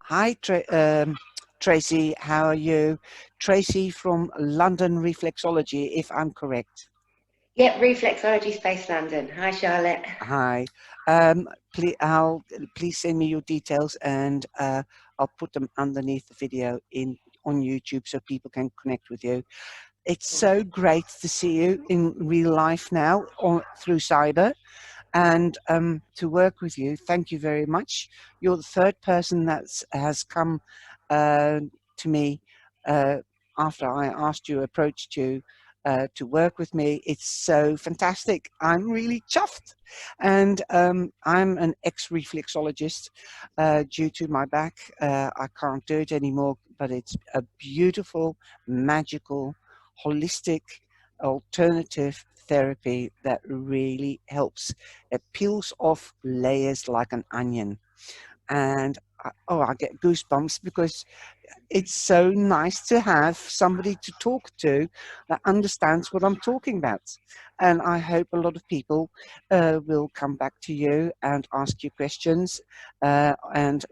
Hi, Tracy. How are you? Tracy from London Reflexology, if I'm correct. Yep, Reflexology Space London. Hi, Charlotte. Hi. Please send me your details, and I'll put them underneath the video on YouTube so people can connect with you. It's so great to see you in real life now through cyber, and to work with you. Thank you very much. You're the third person that has come to me after I approached you to work with me. It's so fantastic. I'm really chuffed. And I'm an ex-reflexologist. Due to my back, I can't do it anymore, but it's a beautiful, magical, holistic, alternative therapy that really helps. It peels off layers like an onion. And I get goosebumps because it's so nice to have somebody to talk to that understands what I'm talking about. And I hope a lot of people will come back to you and ask you questions and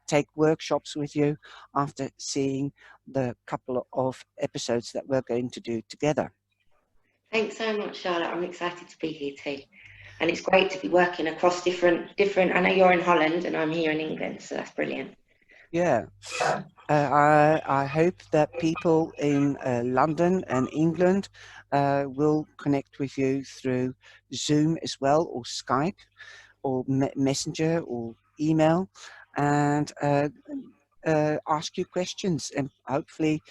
take workshops with you after seeing the couple of episodes that we're going to do together. Thanks so much, Charlotte. I'm excited to be here too. And it's great to be working across different, I know you're in Holland and I'm here in England, so that's brilliant. Yeah. I hope that people in London and England will connect with you through Zoom as well, or Skype, or Messenger, or email, and ask you questions, and hopefully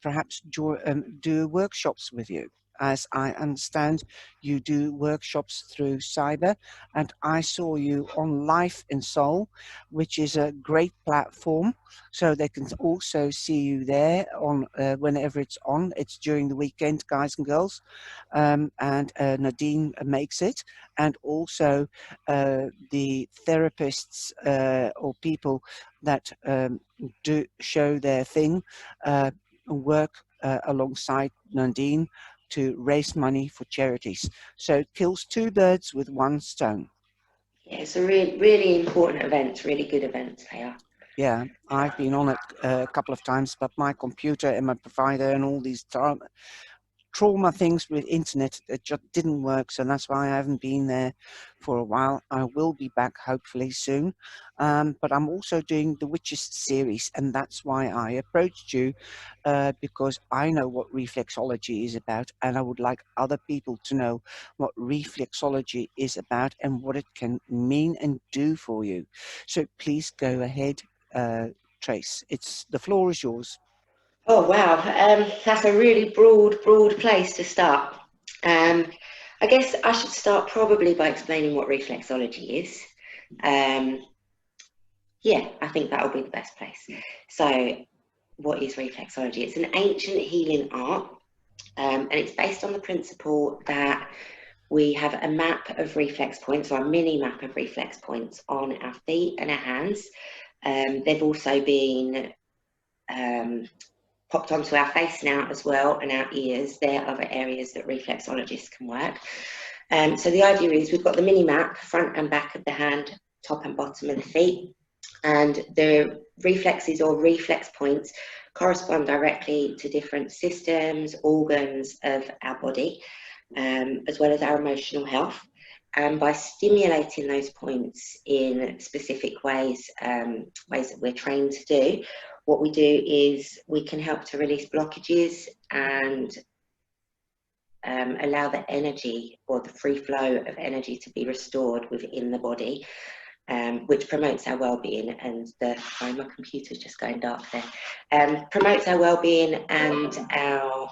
perhaps do workshops with you. As I understand, you do workshops through cyber, and I saw you on Life in Soul, which is a great platform, so they can also see you there on whenever it's on. It's during the weekend, guys and girls, and Nadene makes it, and also the therapists or people that do show their thing work alongside Nadine to raise money for charities. So it kills two birds with one stone. Yeah, it's a really important event, really good events they are. Yeah, I've been on it a couple of times, but my computer and my provider and all these trauma things with internet, it just didn't work, so that's why I haven't been there for a while. I will be back hopefully soon, but I'm also doing the Witches series, and that's why I approached you, because I know what reflexology is about, and I would like other people to know what reflexology is about and what it can mean and do for you. So please go ahead, Trace. The floor is yours. Oh, wow. That's a really broad place to start. I guess I should start probably by explaining what reflexology is. Yeah, I think that will be the best place. So, what is reflexology? It's an ancient healing art, and it's based on the principle that we have a map of reflex points, or a mini map of reflex points on our feet and our hands. They've also been popped onto our face now as well, and our ears. They're other areas that reflexologists can work. So the idea is we've got the mini map, front and back of the hand, top and bottom of the feet, and the reflexes or reflex points correspond directly to different systems, organs of our body, as well as our emotional health. And by stimulating those points in specific ways, ways that we're trained to do, what we do is we can help to release blockages and allow the energy, or the free flow of energy, to be restored within the body, which promotes our well-being. And my computer's just going dark there. Promotes our well-being and our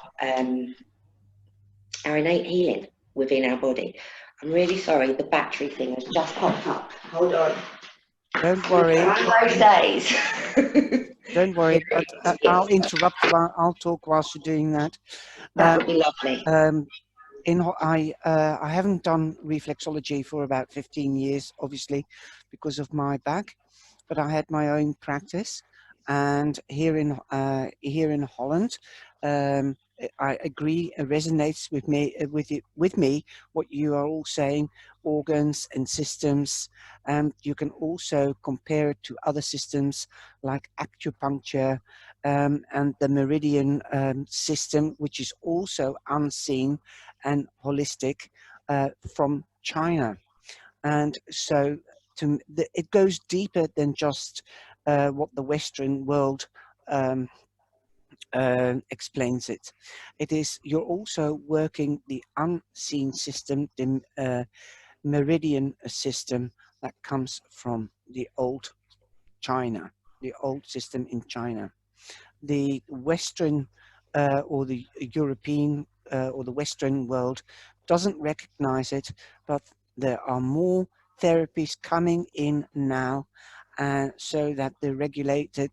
innate healing within our body. I'm really sorry, the battery thing has just popped up. Hold on. Don't worry. Those days. Don't worry, but I'll interrupt. I'll talk whilst you're doing that. That would be lovely. I haven't done reflexology for about 15 years, obviously, because of my back, but I had my own practice. And here in Holland, I agree. It resonates with me what you are all saying. Organs and systems. You can also compare it to other systems like acupuncture and the meridian system, which is also unseen and holistic from China. And so it goes deeper than just what the Western world um, explains it. It is, you're also working the unseen system, the meridian system that comes from the old China, the old system in China. The Western or the European or the Western world doesn't recognize it, but there are more therapies coming in now, so that the regulated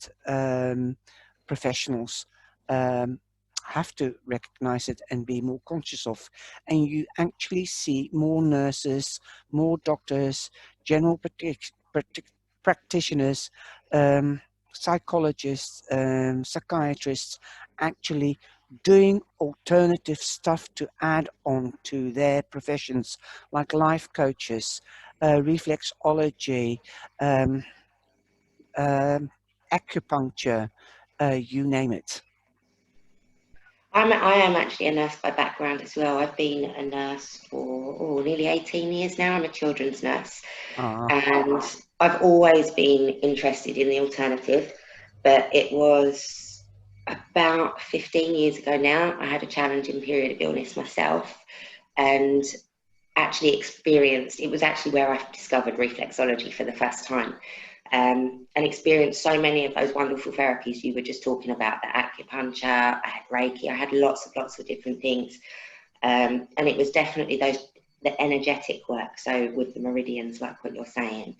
professionals um, have to recognize it and be more conscious of. And you actually see more nurses, more doctors, general practitioners, psychologists, psychiatrists actually doing alternative stuff to add on to their professions, like life coaches, reflexology, um, acupuncture, you name it. I am actually a nurse by background as well. I've been a nurse for nearly 18 years now. I'm a children's nurse. And I've always been interested in the alternative, but it was about 15 years ago now. I had a challenging period of illness myself and actually it was actually where I discovered reflexology for the first time. And experienced so many of those wonderful therapies you were just talking about, the acupuncture, I had Reiki, I had lots of different things. And it was definitely the energetic work, so with the meridians, like what you're saying,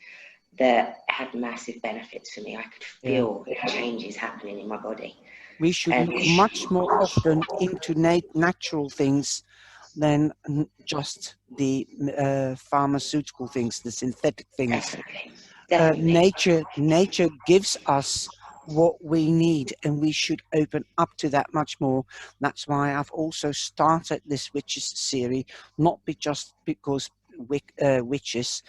that had massive benefits for me. I could feel the changes happening in my body. We should look much more often into natural things than just the pharmaceutical things, the synthetic things. Definitely. Nature gives us what we need, and we should open up to that much more. That's why I've also started this witches series, not just because witches.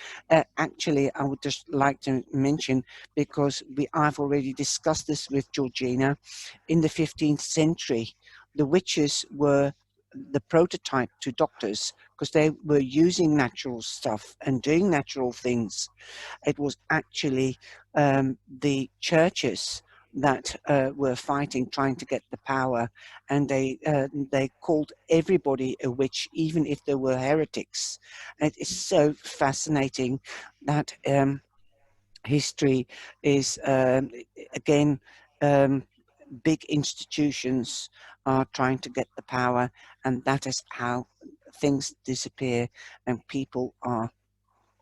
Actually, I would just like to mention, because I've already discussed this with Georgina. In the 15th century, the witches were the prototype to doctors, because they were using natural stuff and doing natural things. It was actually the churches that were fighting, trying to get the power, and they called everybody a witch, even if they were heretics. And it is so fascinating that history is again big institutions are trying to get the power, and that is how things disappear and people are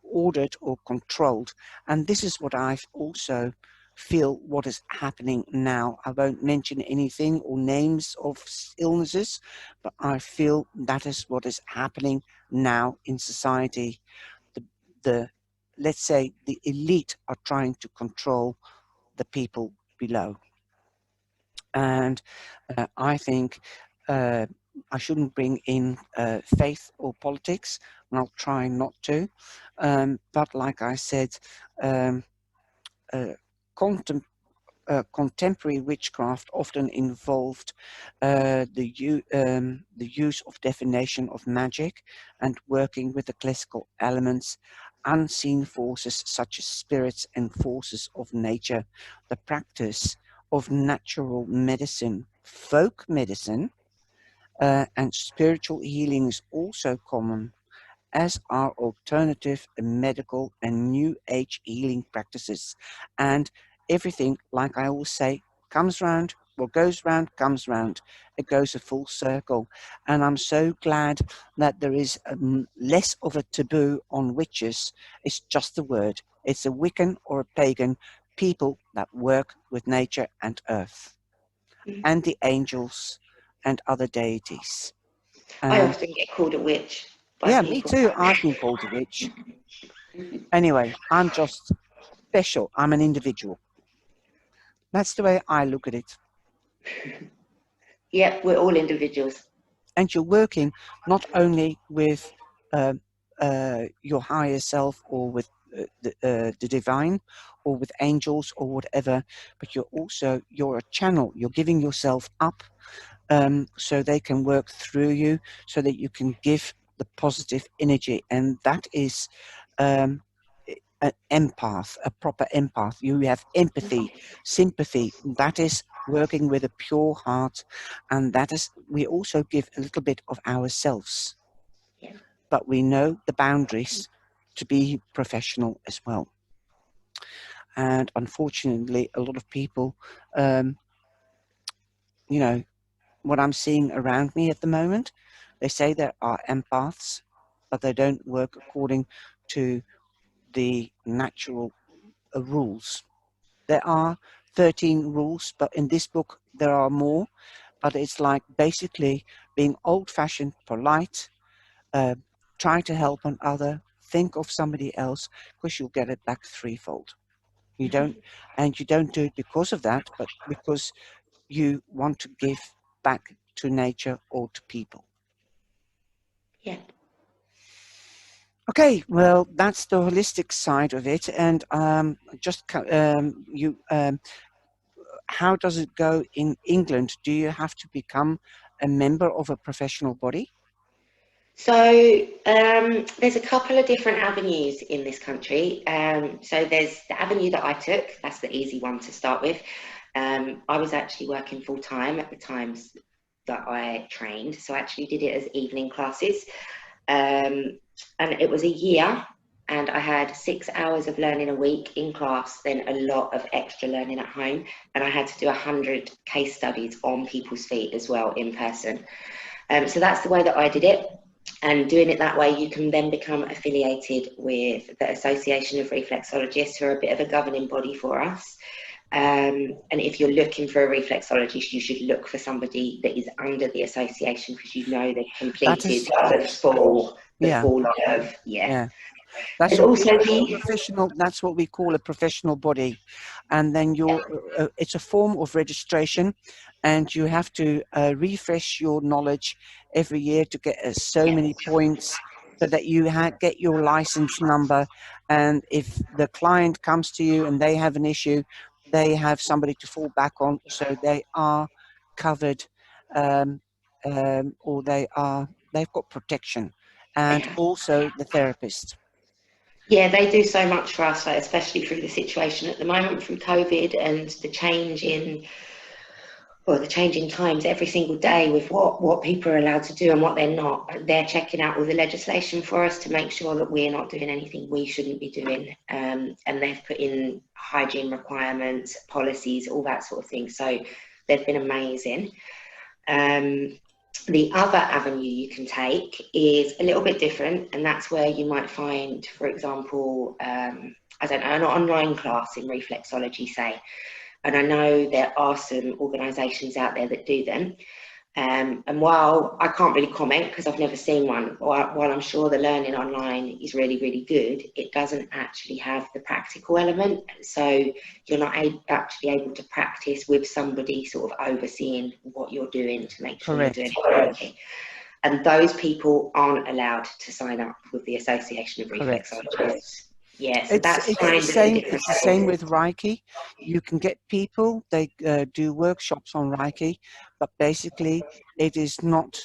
ordered or controlled. And this is what I also feel what is happening now. I won't mention anything or names of illnesses, but I feel that is what is happening now in society. The let's say the elite are trying to control the people below. And I think I shouldn't bring in faith or politics, and I'll try not to. But like I said, um, uh, contemporary witchcraft often involved the use of divination of magic and working with the classical elements, unseen forces such as spirits and forces of nature, the practice of natural medicine, folk medicine, and spiritual healing is also common, as are alternative medical and new age healing practices. And everything, like I always say, comes round, what goes round comes round. It goes a full circle. And I'm so glad that there is less of a taboo on witches. It's just a word. It's a Wiccan or a pagan, people that work with nature and earth, and the angels and other deities. I And often get called a witch by yeah, me people. too. I've been called a witch. Anyway, I'm just special. I'm an individual. That's the way I look at it. Yeah, we're all individuals. And you're working not only with your higher self or with the divine or with angels or whatever, but you're a channel. You're giving yourself up so they can work through you, so that you can give the positive energy. And that is um, an empath, a proper empath. You have empathy, sympathy. That is working with a pure heart, and that is, we also give a little bit of ourselves, Yeah. but we know the boundaries to be professional as well. And unfortunately, a lot of people, um, you know, what I'm seeing around me at the moment, they say there are empaths, but they don't work according to the natural rules. There are 13 rules, but in this book there are more. But it's like basically being old-fashioned, polite, uh, try to help an other, think of somebody else, because you'll get it back threefold. You don't, and you don't do it because of that, but because you want to give back to nature or to people. Yeah. Okay, well, that's the holistic side of it, and how does it go in England? Do you have to become a member of a professional body? So there's a couple of different avenues in this country. So there's the avenue that I took. That's the easy one to start with. I was actually working full time at the times that I trained. So I actually did it as evening classes. And it was a year, and I had 6 hours of learning a week in class, then a lot of extra learning at home. And I had to do 100 case studies on people's feet as well in person. So that's the way that I did it. And doing it that way, you can then become affiliated with the Association of Reflexologists, who are a bit of a governing body for us. And if you're looking for a reflexologist, you should look for somebody that is under the association, because you know they've completed the full of, yeah. That's There's what we also call a the, professional. That's what we call a professional body, and then it's a form of registration, and you have to refresh your knowledge every year to get so many points, so that you get your license number. And if the client comes to you and they have an issue, they have somebody to fall back on, so they are covered, um, or they've got protection, and also the therapist. yeah, they do so much for us, like, especially through the situation at the moment through COVID and the change in, well, the changing times every single day with what people are allowed to do and what they're not. They're checking out all the legislation for us to make sure that we're not doing anything we shouldn't be doing. And they've put in hygiene requirements, policies, all that sort of thing. So they've been amazing. The other avenue you can take is a little bit different, and that's where you might find, for example, I don't know, an online class in reflexology, say. And I know there are some organisations out there that do them. And while I can't really comment because I've never seen one, while I'm sure the learning online is really, really good, it doesn't actually have the practical element. So you're not actually able to practice with somebody sort of overseeing what you're doing to make sure you're doing it correctly. And those people aren't allowed to sign up with the Association of Reflexologists. Yeah, so that's kind of the difference. It's the same with Reiki. You can get people, they do workshops on Reiki, but basically it is not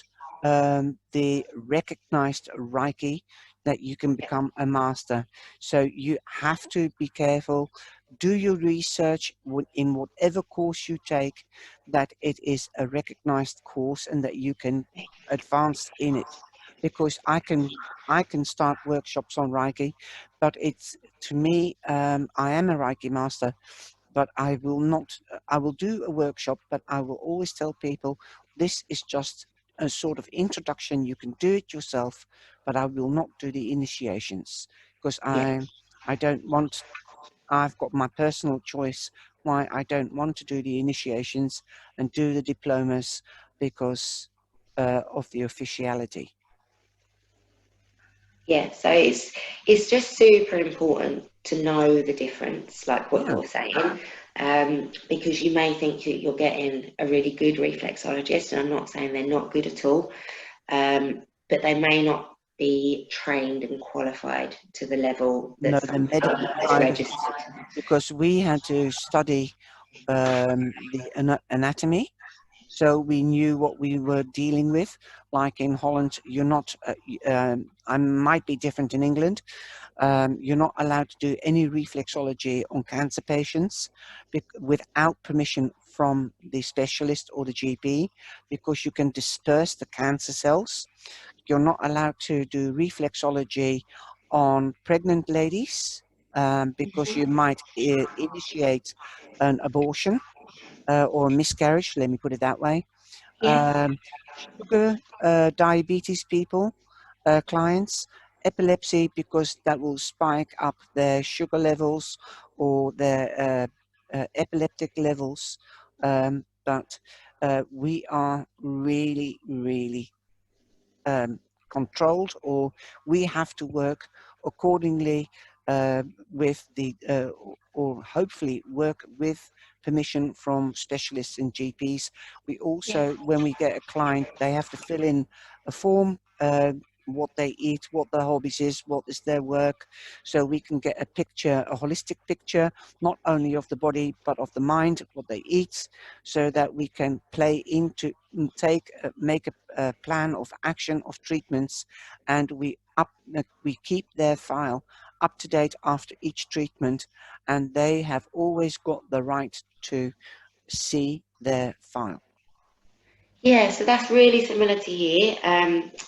the recognized Reiki that you can become a master. So you have to be careful. Do your research in whatever course you take, that it is a recognized course and that you can advance in it. Because I can start workshops on Reiki, but it's, to me, I am a Reiki master, but I will not, I will do a workshop, but I will always tell people this is just a sort of introduction. You can do it yourself, but I will not do the initiations, because I don't want, I've got my personal choice why I don't want to do the initiations and do the diplomas, because of the officiality. Yeah, so it's just super important to know the difference, like what you're saying. because you may think that you're getting a really good reflexologist, and I'm not saying they're not good at all, but they may not be trained and qualified to the level No, that the somebody medical is side of it, registered. because we had to study the anatomy, so we knew what we were dealing with. Like in Holland, you're not, I might be different in England, you're not allowed to do any reflexology on cancer patients without permission from the specialist or the GP, because you can disperse the cancer cells. You're not allowed to do reflexology on pregnant ladies, because you might initiate an abortion or a miscarriage, let me put it that way. Yeah. Sugar, diabetes people, clients, epilepsy, because that will spike up their sugar levels or their epileptic levels. But we are really, really controlled, or we have to work accordingly with the, or hopefully work with permission from specialists and GPs. We Yeah. also, when we get a client, they have to fill in a form, what they eat, what their hobbies is, what is their work, so we can get a picture, a holistic picture, not only of the body but of the mind, what they eat, so that we can play into, make a plan of action of treatments, and we keep their file up to date after each treatment, and they have always got the right to see their file. Yeah, so that's really similar to here.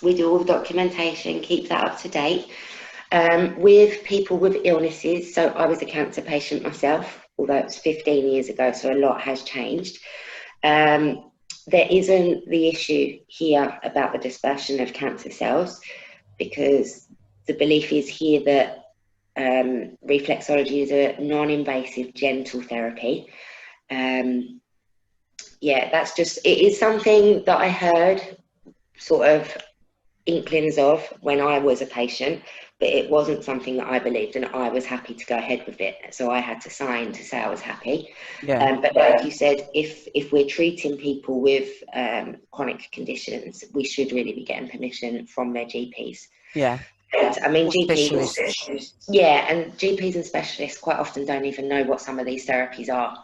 We do all the documentation, keep that up to date. With people with illnesses, so I was a cancer patient myself, although it was 15 years ago, so a lot has changed. There isn't the issue here about the dispersion of cancer cells, because the belief is here that reflexology is a non-invasive, gentle therapy. Yeah, that's just, it is something that I heard sort of inklings of when I was a patient, but it wasn't something that I believed, and I was happy to go ahead with it. So I had to sign to say I was happy. Yeah. But like you said, if we're treating people with chronic conditions, we should really be getting permission from their GPs. Yeah. And, I mean, Or specialists. yeah, and GPs and specialists quite often don't even know what some of these therapies are.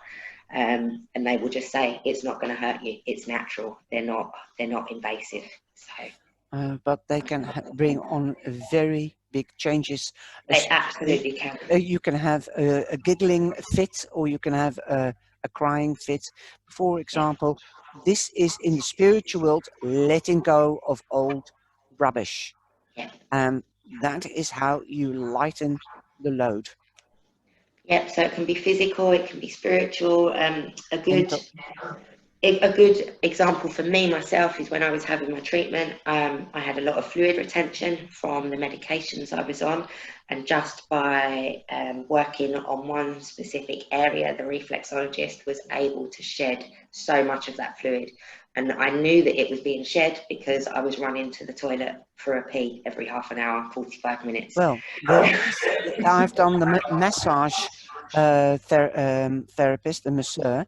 And they will just say it's not going to hurt you, it's natural, they're not invasive. So But they can bring on very big changes. they absolutely can. You can have a giggling fit, or you can have a crying fit. For example, this is in the spiritual world, letting go of old rubbish. Yeah. That is how you lighten the load. Yep, so it can be physical, it can be spiritual. Mental. A good example for me myself is when I was having my treatment, I had a lot of fluid retention from the medications I was on, and just by working on one specific area, the reflexologist was able to shed so much of that fluid. And I knew that it was being shed because I was running to the toilet for a pee every half an hour, 45 minutes. Well, I've done the massage therapist, the masseur,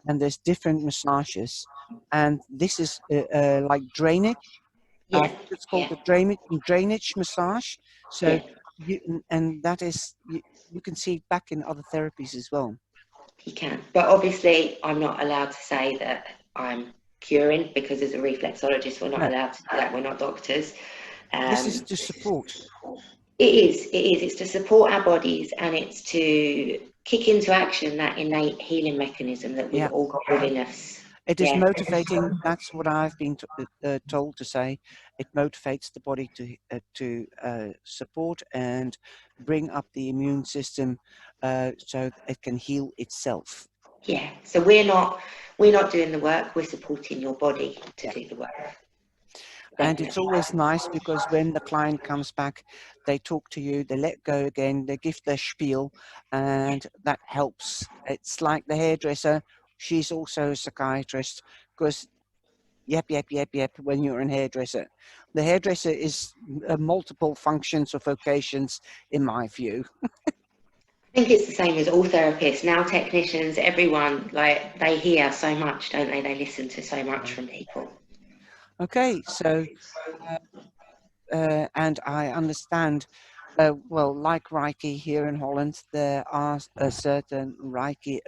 and there's different massages, and this is like drainage. I Yeah, think it's called yeah, the drainage massage. So yeah, and that is, you can see it back in other therapies as well. you can. But obviously, I'm not allowed to say that I'm curing, because as a reflexologist, we're not No, allowed to do that. We're not doctors. this is Um, to support. it is. It's to support our bodies, and it's to kick into action that innate healing mechanism that we've Yeah, all got within us. it is Yeah. motivating. That's what I've been told to say. It motivates the body to support and bring up the immune system, so it can heal itself. Yeah. So we're not doing the work. We're supporting your body to Yeah. do the work. And it's Definitely. always nice, because when the client comes back, they talk to you, they let go again, they give their spiel, and that helps. It's like the hairdresser. She's also a psychiatrist, because yep, when you're a hairdresser. The hairdresser is multiple functions or vocations, in my view. I think it's the same as all therapists now, technicians, everyone, like they hear so much, don't they? They listen to so much from people. Okay, so and I understand. Well, like Reiki here in Holland, there are certain Reiki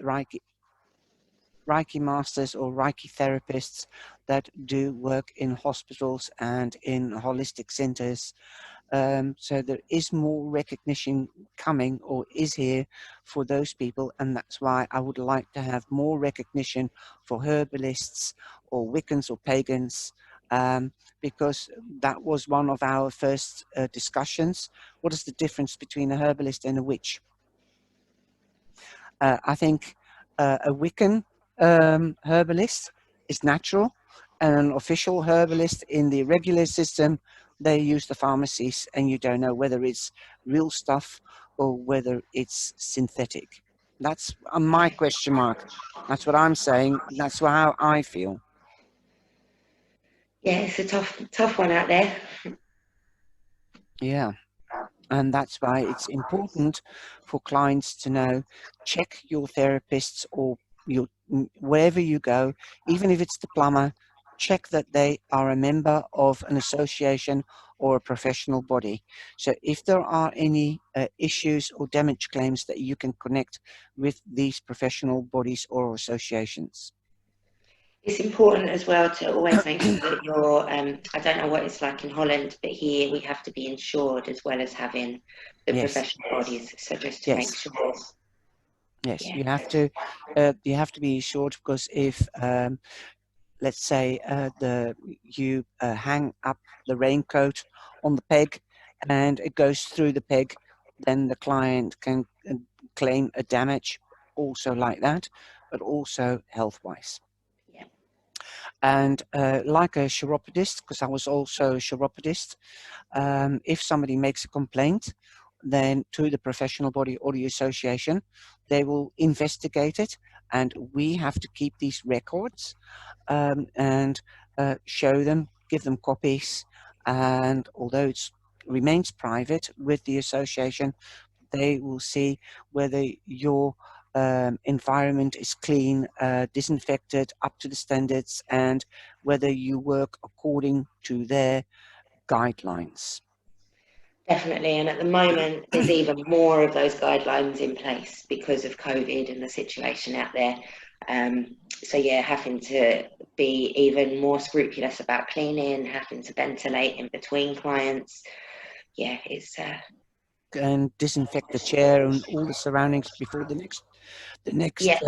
masters or Reiki therapists that do work in hospitals and in holistic centers. So there is more recognition coming or is here for those people, and that's why I would like to have more recognition for herbalists or Wiccans or pagans, because that was one of our first discussions. What is the difference between a herbalist and a witch? I think a Wiccan herbalist is natural, and an official herbalist in the regular system, they use the pharmacies, and you don't know whether it's real stuff or whether it's synthetic. That's my question mark. That's what I'm saying. That's how I feel. Yeah, it's a tough one out there. Yeah. And that's why it's important for clients to know, check your therapists or your wherever you go, even if it's the plumber, check that they are a member of an association or a professional body. So if there are any issues or damage claims, that you can connect with these professional bodies or associations. It's important as well to always make sure that you're, I don't know what it's like in Holland, but here we have to be insured as well as having the Yes, professional bodies. So just to make yes, sure. yes. Yeah. You have to be assured, because if let's say you hang up the raincoat on the peg and it goes through the peg, then the client can claim a damage also like that, but also health-wise. Yeah. And like a chiropodist, because I was also a chiropodist, if somebody makes a complaint, then to the professional body or the association, they will investigate it, and we have to keep these records, and show them, give them copies, and although it remains private with the association, they will see whether your environment is clean, disinfected, up to the standards, and whether you work according to their guidelines. Definitely. And at the moment, there's even more of those guidelines in place because of COVID and the situation out there. So yeah, having to be even more scrupulous about cleaning, having to ventilate in between clients. Yeah, it's And disinfect the chair and all the surroundings before the next yeah,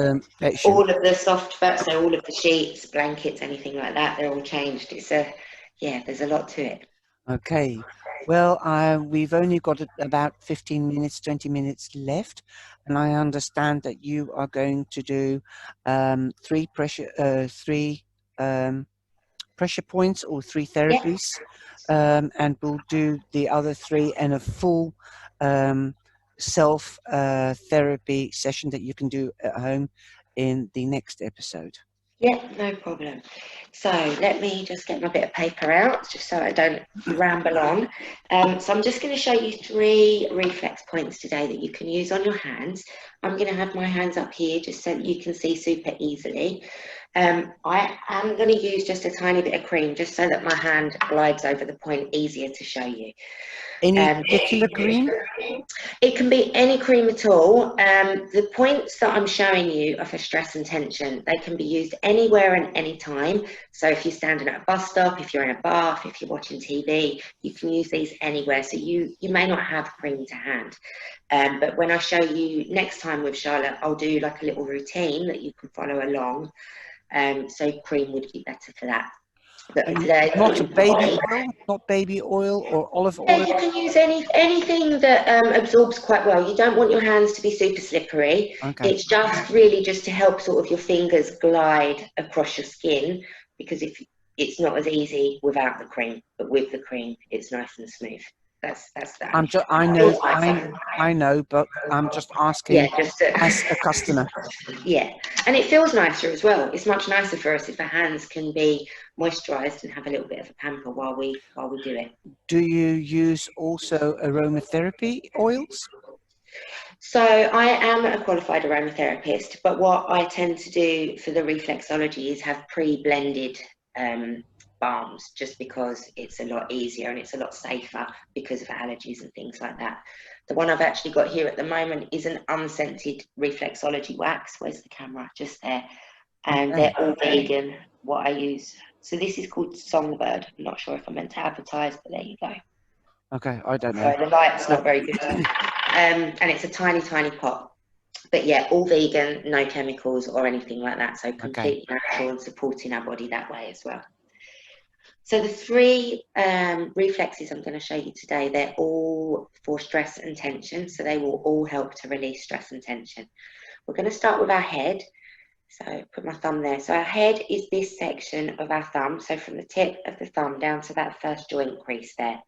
patient. all of the soft fats, so all of the sheets, blankets, anything like that, they're all changed. It's yeah, there's a lot to it. Okay. Well, we've only got about 15 minutes, 20 minutes left, and I understand that you are going to do three pressure points or three Yeah. therapies, and we'll do the other three in a full self therapy session that you can do at home in the next episode. Yeah, no problem. So let me just get my bit of paper out, just so I don't ramble on. So I'm just going to show you 3 reflex points today that you can use on your hands. I'm going to have my hands up here just so that you can see super easily. I am going to use just a tiny bit of cream, just so that my hand glides over the point easier to show you. Any particular cream? It can be any cream at all. The points that I'm showing you are for stress and tension. They can be used anywhere and any time. So if you're standing at a bus stop, if you're in a bath, if you're watching TV, you can use these anywhere. So you may not have cream to hand. But when I show you next time with Charlotte, I'll do like a little routine that you can follow along. So cream would be better for that. But today, Not baby oil or olive yeah, oil. you can use anything that absorbs quite well. You don't want your hands to be super slippery. Okay. It's just really just to help sort of your fingers glide across your skin, because if it's not as easy without the cream, but with the cream, it's nice and smooth. That's that. I know, but I'm just Yeah, asking just as a customer. yeah, and it feels nicer as well. It's much nicer for us if our hands can be moisturised and have a little bit of a pamper while we do it. Do you use also aromatherapy oils? So I am a qualified aromatherapist, but what I tend to do for the reflexology is have pre-blended balms, just because it's a lot easier and it's a lot safer because of allergies and things like that. The one I've actually got here at the moment is an unscented reflexology wax. Where's the camera? Just there. And they're all vegan, what I use. So this is called Songbird. I'm not sure if I'm meant to advertise, but there you go. Okay, I don't know. Sorry, the light's not very good. And it's a tiny, tiny pot. But yeah, all vegan, no chemicals or anything like that. So completely natural and supporting our body that way as well. So the three reflexes I'm going to show you today, they're all for stress and tension. So they will all help to release stress and tension. We're going to start with our head. So put my thumb there. So our head is this section of our thumb. So from the tip of the thumb down to that first joint crease there.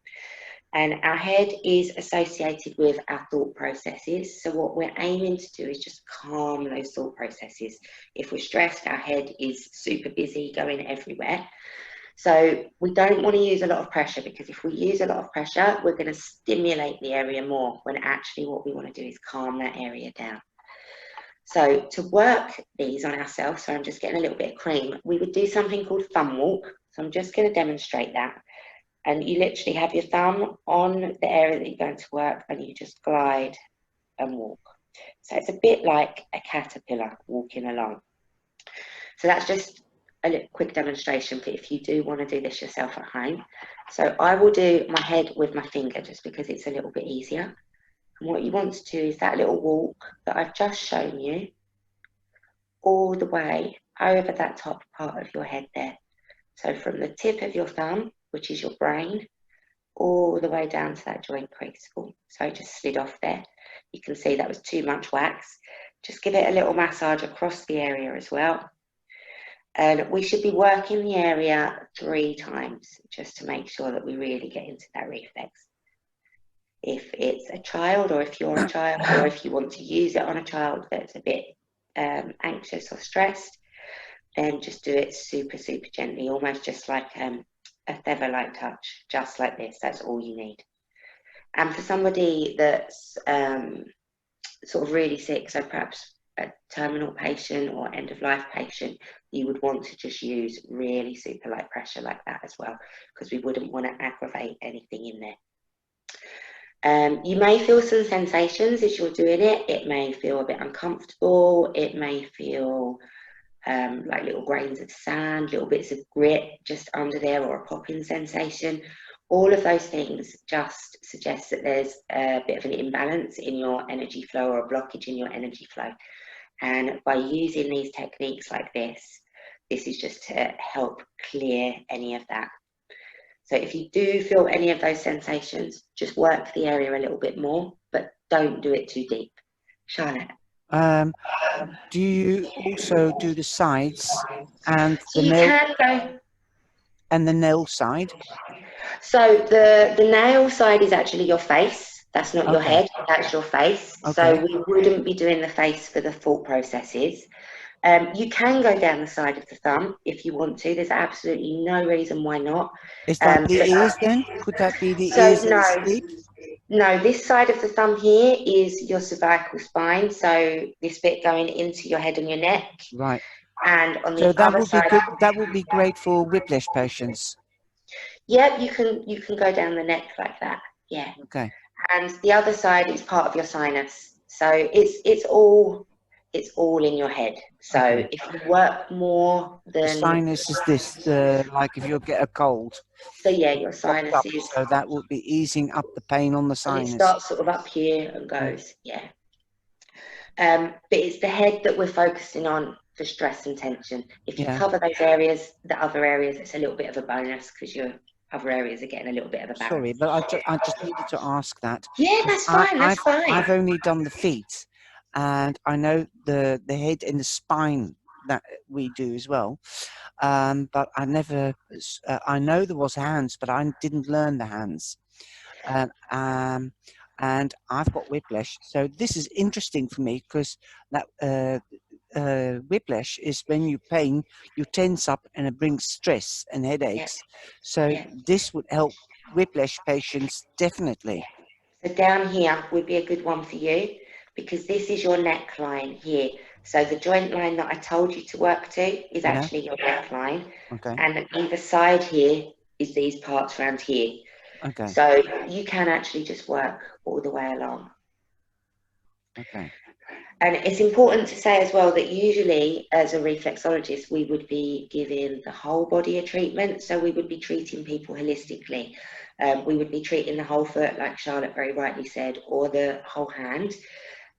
And our head is associated with our thought processes. So what we're aiming to do is just calm those thought processes. If we're stressed, our head is super busy, going everywhere. So we don't want to use a lot of pressure, because if we use a lot of pressure, we're going to stimulate the area more, when actually what we want to do is calm that area down. So to work these on ourselves, so I'm just getting a little bit of cream, we would do something called thumb walk. So I'm just going to demonstrate that. And you literally have your thumb on the area that you're going to work, and you just glide and walk. So it's a bit like a caterpillar walking along. So that's just a little quick demonstration for if you do want to do this yourself at home. So I will do my head with my finger, just because it's a little bit easier. And what you want to do is that little walk that I've just shown you, all the way over that top part of your head there. So from the tip of your thumb, which is your brain, all the way down to that joint crease. Oh, so I just slid off there. You can see that was too much wax. Just give it a little massage across the area as well. And we should be working the area 3 times, just to make sure that we really get into that reflex. If it's a child, or if you're a child, or if you want to use it on a child that's a bit anxious or stressed, then just do it super, super gently, almost just like a feather-like touch, just like this. That's all you need. And for somebody that's sort of really sick, so perhaps a terminal patient or end-of-life patient, you would want to just use really super light pressure like that as well, because we wouldn't want to aggravate anything in there. You may feel some sensations as you're doing it. It may feel a bit uncomfortable. It may feel like little grains of sand, little bits of grit just under there, or a popping sensation. All of those things just suggest that there's a bit of an imbalance in your energy flow, or a blockage in your energy flow. And by using these techniques like this is just to help clear any of that. So if you do feel any of those sensations, just work the area a little bit more, but don't do it too deep. Charlotte? Do you also do the sides and So the you nail can go. and the nail side? So the nail side is actually your face. That's not your head, that's your face. Okay. So we wouldn't be doing the face for the thought processes. You can go down the side of the thumb if you want to. There's absolutely no reason why not. Is that the ears then? Could that be the ears and the sleep? No, this side of the thumb here is your cervical spine. So this bit going into your head and your neck. Right. And on the So that other would be side, good. That would be great for whiplash patients. Yep, you can go down the neck like that. Yeah. Okay. And the other side is part of your sinus. So it's all in your head. So if you work more than the sinus is this, like if you get a cold. So yeah, your sinus is. So that would be easing up the pain on the sinus. And it starts sort of up here and goes, yeah. But it's the head that we're focusing on for stress and tension. If you cover those areas, the other areas, it's a little bit of a bonus, because your other areas are getting a little bit of a balance. Sorry, but I just needed to ask that. Yeah, that's fine. That's fine. I've only done the feet, and I know the head and the spine that we do as well. But I never. I know there was hands, but I didn't learn the hands. And I've got whiplash, so this is interesting for me, because that whiplash is when you pain, you tense up, and it brings stress and headaches. So this would help whiplash patients definitely. So down here would be a good one for you, because this is your neckline here. So the joint line that I told you to work to is actually your neckline. Okay. And either side here is these parts around here. Okay. So you can actually just work all the way along. Okay. And it's important to say as well that usually as a reflexologist, we would be giving the whole body a treatment. So we would be treating people holistically. We would be treating the whole foot, like Charlotte very rightly said, or the whole hand.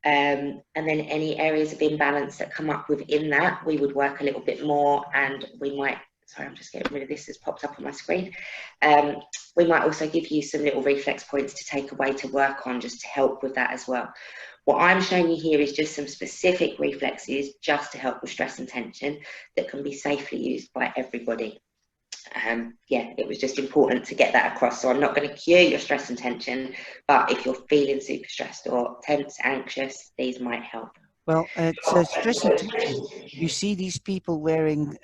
And then any areas of imbalance that come up within that, we would work a little bit more, and we might, sorry, I'm just getting rid of this, it's popped up on my screen. We might also give you some little reflex points to take away to work on, just to help with that as well. What I'm showing you here is just some specific reflexes just to help with stress and tension that can be safely used by everybody. Yeah, it was just important to get that across. So I'm not going to cure your stress and tension, but if you're feeling super stressed or tense, anxious, these might help. Well, it's stress and tension. You see these people wearing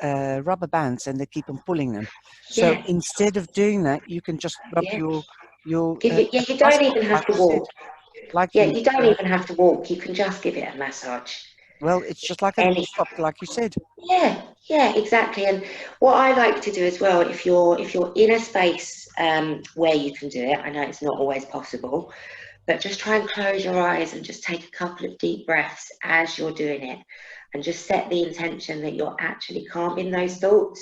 rubber bands and they keep on pulling them. So Yeah. instead of doing that, you can just rub Yeah. your You don't even have to walk. You don't even have to walk. You can just give it a massage. Well, it's just like a little stop, like you said. Yeah, exactly. And what I like to do as well, if you're in a space where you can do it, I know it's not always possible, but just try and close your eyes and just take a couple of deep breaths as you're doing it, and just set the intention that you're actually calming those thoughts.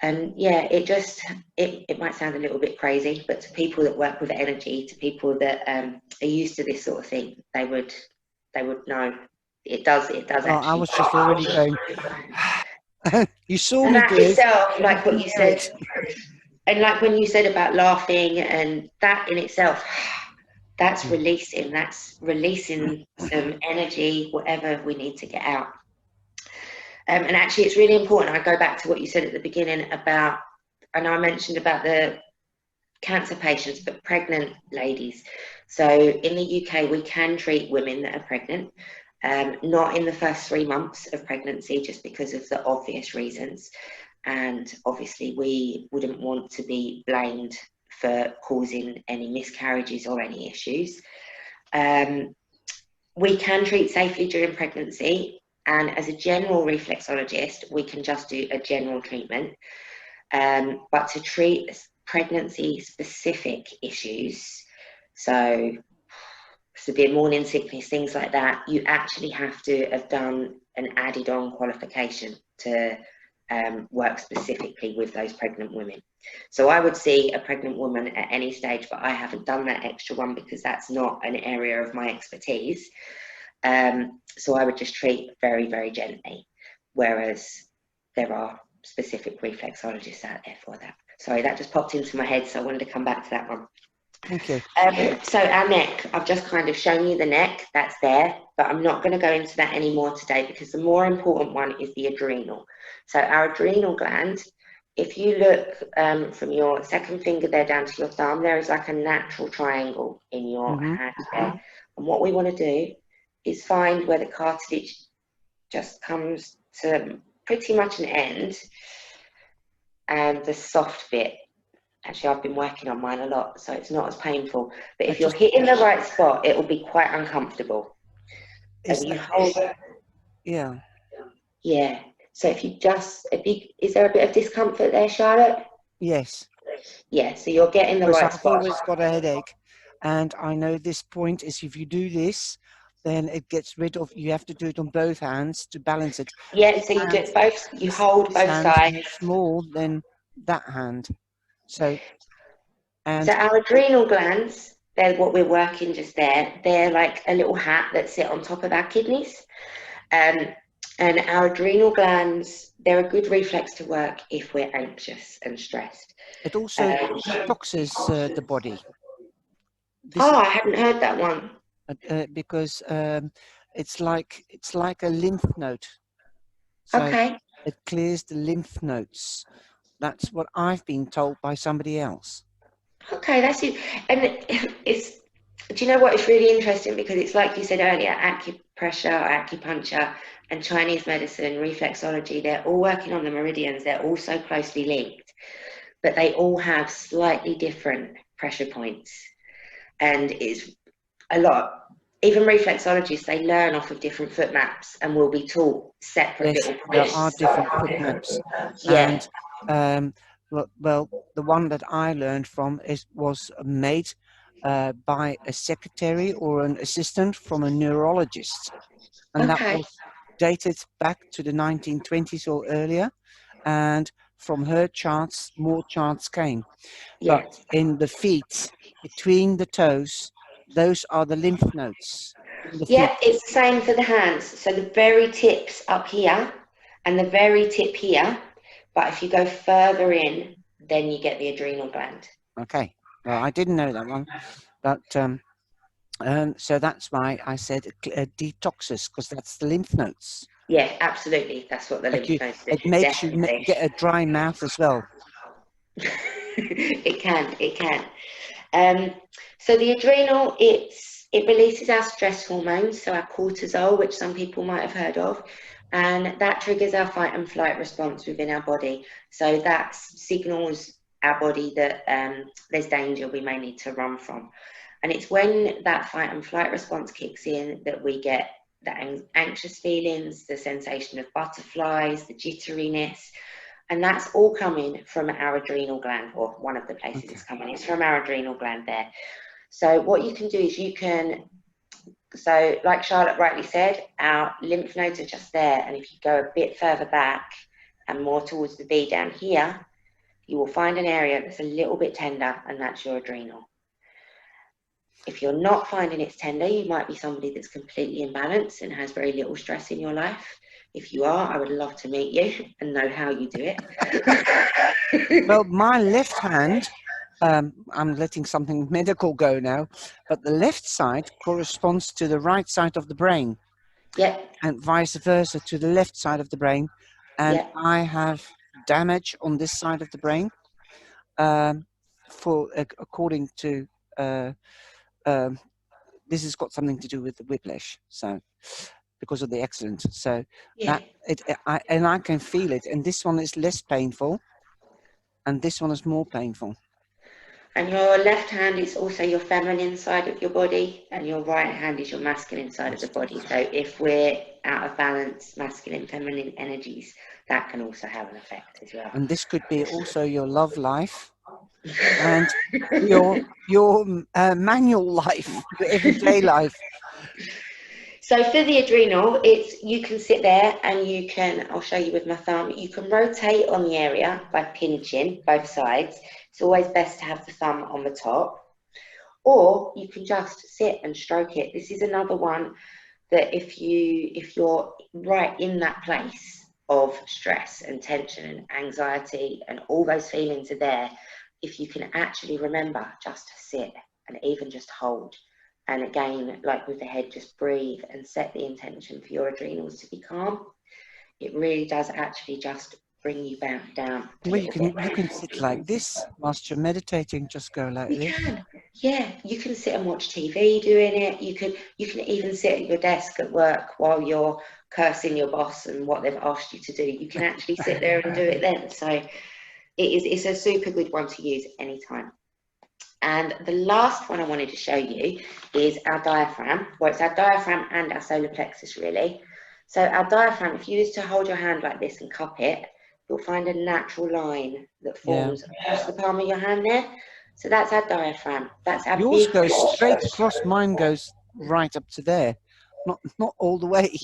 And yeah, it might sound a little bit crazy, but to people that work with energy, to people that are used to this sort of thing, they would know. It does actually. I was just already going. You saw And me that do it. itself, like what you said, it. and like when you said about laughing, and that in itself, that's Mm. releasing. That's releasing some energy, whatever we need to get out. And actually, it's really important. I go back to what you said at the beginning about, I know I mentioned about the cancer patients, but pregnant ladies. So in the UK, we can treat women that are pregnant, not in the first 3 months of pregnancy, just because of the obvious reasons. And obviously, we wouldn't want to be blamed for causing any miscarriages or any issues. We can treat safely during pregnancy. And as a general reflexologist, we can just do a general treatment. But to treat pregnancy-specific issues, so severe morning sickness, things like that, you actually have to have done an added-on qualification to work specifically with those pregnant women. So I would see a pregnant woman at any stage, but I haven't done that extra one because that's not an area of my expertise. So I would just treat very, very gently, whereas there are specific reflexologists out there for that. Sorry, that just popped into my head, so I wanted to come back to that one. Thank you. So our neck, I've just kind of shown you the neck, that's there, but I'm not going to go into that anymore today because the more important one is the adrenal. So our adrenal gland, if you look from your second finger there down to your thumb, there is like a natural triangle in your hand there. And what we want to do is find where the cartilage just comes to pretty much an end, and the soft bit. Actually, I've been working on mine a lot, so it's not as painful. But if you're hitting the right spot, it will be quite uncomfortable. Is and you hold it. Yeah. Yeah. So if you just, is there a bit of discomfort there, Charlotte? Yes. Yeah. So you're getting the right spot. I've always got a headache, and I know this point is if you do this, then it gets rid of. You have to do it on both hands to balance it. Yeah. So you do it both. You hold both sides. More than that hand. So our adrenal glands, they're what we're working just there. They're like a little hat that sit on top of our kidneys. And our adrenal glands, they're a good reflex to work if we're anxious and stressed. It also detoxes the body. I hadn't heard that one. Because it's like a lymph node. So it clears the lymph nodes. That's what I've been told by somebody else. Okay, that's it. And it's, do you know what? It's really interesting because it's like you said earlier, acupressure, acupuncture, and Chinese medicine, reflexology, they're all working on the meridians. They're all so closely linked, but they all have slightly different pressure points. and it's a lot. Even reflexologists, they learn off of different foot maps and will be taught separate Yes, little there points. are different foot maps, Yeah. and well, the one that I learned from was made by a secretary or an assistant from a neurologist, and that Okay. was dated back to the 1920s or earlier, and from her charts, more charts came. Yeah. But in the feet, between the toes, those are the lymph nodes in the feet. Yeah, it's the same for the hands. So the very tips up here and the very tip here, but if you go further in, then you get the adrenal gland. Okay, well, I didn't know that one, but so that's why I said detoxes, because that's the lymph nodes. Yeah, absolutely. That's what the But lymph nodes do. it makes you Definitely. get a dry mouth as well. It can, it can. So the adrenal, it releases our stress hormones, so our cortisol, which some people might have heard of, and that triggers our fight and flight response within our body. So that signals our body that there's danger we may need to run from. And it's when that fight and flight response kicks in that we get the anxious feelings, the sensation of butterflies, the jitteriness, and that's all coming from our adrenal gland, or one of the places Okay. it's coming. It's from our adrenal gland there. So what you can do is you can, so like Charlotte rightly said, our lymph nodes are just there. And if you go a bit further back and more towards the V down here, you will find an area that's a little bit tender, and that's your adrenal. If you're not finding it's tender, you might be somebody that's completely imbalanced and has very little stress in your life. If you are, I would love to meet you and know how you do it. Well, my left hand, I'm letting something medical go now, but the left side corresponds to the right side of the brain, Yep. and vice versa to the left side of the brain. And Yep. I have damage on this side of the brain, according to this has got something to do with the whiplash. So because of the accident, so Yeah. I can feel it, and this one is less painful, and this one is more painful. And your left hand is also your feminine side of your body, and your right hand is your masculine side of the body. So if we're out of balance, masculine, feminine energies, that can also have an effect as well. And this could be also your love life and your manual life, your everyday life. So for the adrenal, you can sit there and you can, I'll show you with my thumb, you can rotate on the area by pinching both sides. It's always best to have the thumb on the top. Or you can just sit and stroke it. This is another one that if you're right in that place of stress and tension and anxiety and all those feelings are there, if you can actually remember just to sit and even just hold. And again, like with the head, just breathe and set the intention for your adrenals to be calm. It really does actually just bring you back down. Well, you can sit like this whilst you're meditating. Just go like You this. can, yeah. You can sit and watch TV doing it. You can even sit at your desk at work while you're cursing your boss and what they've asked you to do. You can actually sit there and do it then. So it's a super good one to use anytime. And the last one I wanted to show you is our diaphragm. Well, it's our diaphragm and our solar plexus, really. So our diaphragm, if you used to hold your hand like this and cup it, you'll find a natural line that forms across the palm of your hand there. So that's our diaphragm. That's our Yours big... goes straight across. Mine goes right up to there. Not all the way.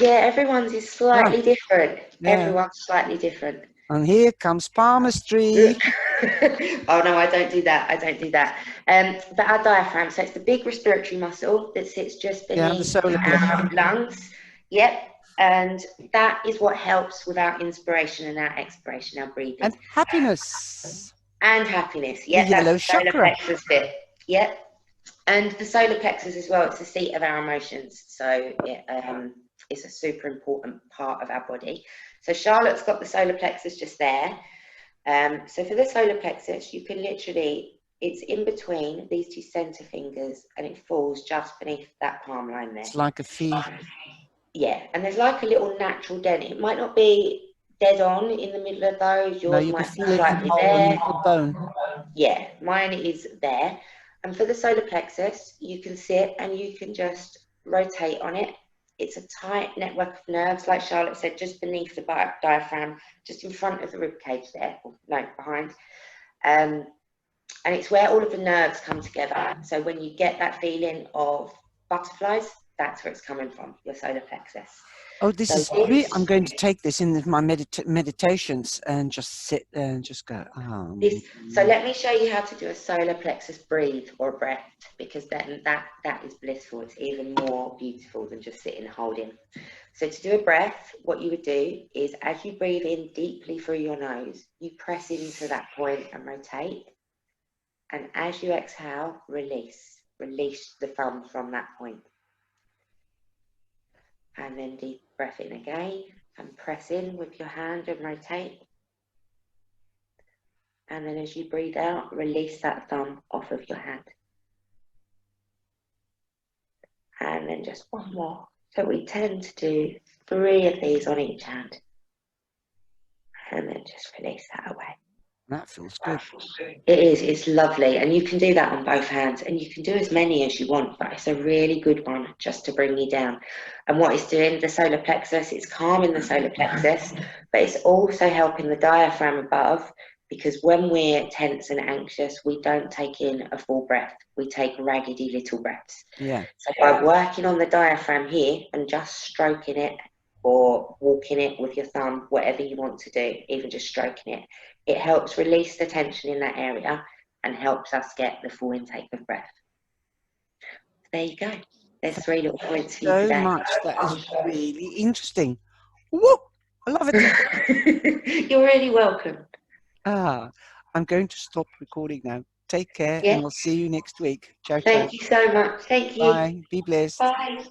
Yeah, everyone's is slightly different. Yeah. Everyone's slightly different. And here comes Palmistry. Oh no, I don't do that. I don't do that. But our diaphragm, so it's the big respiratory muscle that sits just beneath the solar our lungs. Yep. And that is what helps with our inspiration and our expiration, our breathing. And happiness. And happiness. Yep, The yellow that's the solar chakra. plexus bit. Yep. And the solar plexus as well, it's the seat of our emotions. So it's a super important part of our body. So Charlotte's got the solar plexus just there. So for the solar plexus, you can literally, it's in between these two center fingers and it falls just beneath that palm line there. It's like a fee. Yeah, and there's like a little natural dent. It might not be dead on in the middle of those. Yours You might can be feel it slightly in there. the bone. Yeah, mine is there. And for the solar plexus, you can sit and you can just rotate on it. It's a tight network of nerves, like Charlotte said, just beneath the diaphragm, just in front of the rib cage there, no, behind. And it's where all of the nerves come together. So when you get that feeling of butterflies, that's where it's coming from, your solar plexus. Oh, this is great. I'm going to take this in my meditations and just sit there and just go, So let me show you how to do a solar plexus breathe or a breath, because then that is blissful. It's even more beautiful than just sitting and holding. So to do a breath, what you would do is as you breathe in deeply through your nose, you press into that point and rotate. And as you exhale, release the thumb from that point. And then deep breath in again and press in with your hand and rotate. And then as you breathe out, release that thumb off of your hand. And then just one more. So we tend to do 3 of these on each hand. And then just release that away. That feels good. It is, it's lovely. And you can do that on both hands. And you can do as many as you want, but it's a really good one just to bring you down. And what it's doing, the solar plexus, it's calming the solar plexus, but it's also helping the diaphragm above, because when we're tense and anxious, we don't take in a full breath. We take raggedy little breaths. Yeah. So by working on the diaphragm here and just stroking it or walking it with your thumb, whatever you want to do, even just stroking it, it helps release the tension in that area and helps us get the full intake of breath. There you go. There's 3 little points for you today. So much. That is really interesting. Woo! I love it. You're really welcome. I'm going to stop recording now. Take care, Yeah. and I'll see you next week. Ciao, ciao. Thank you so much. Thank you. Bye. Be blessed. Bye.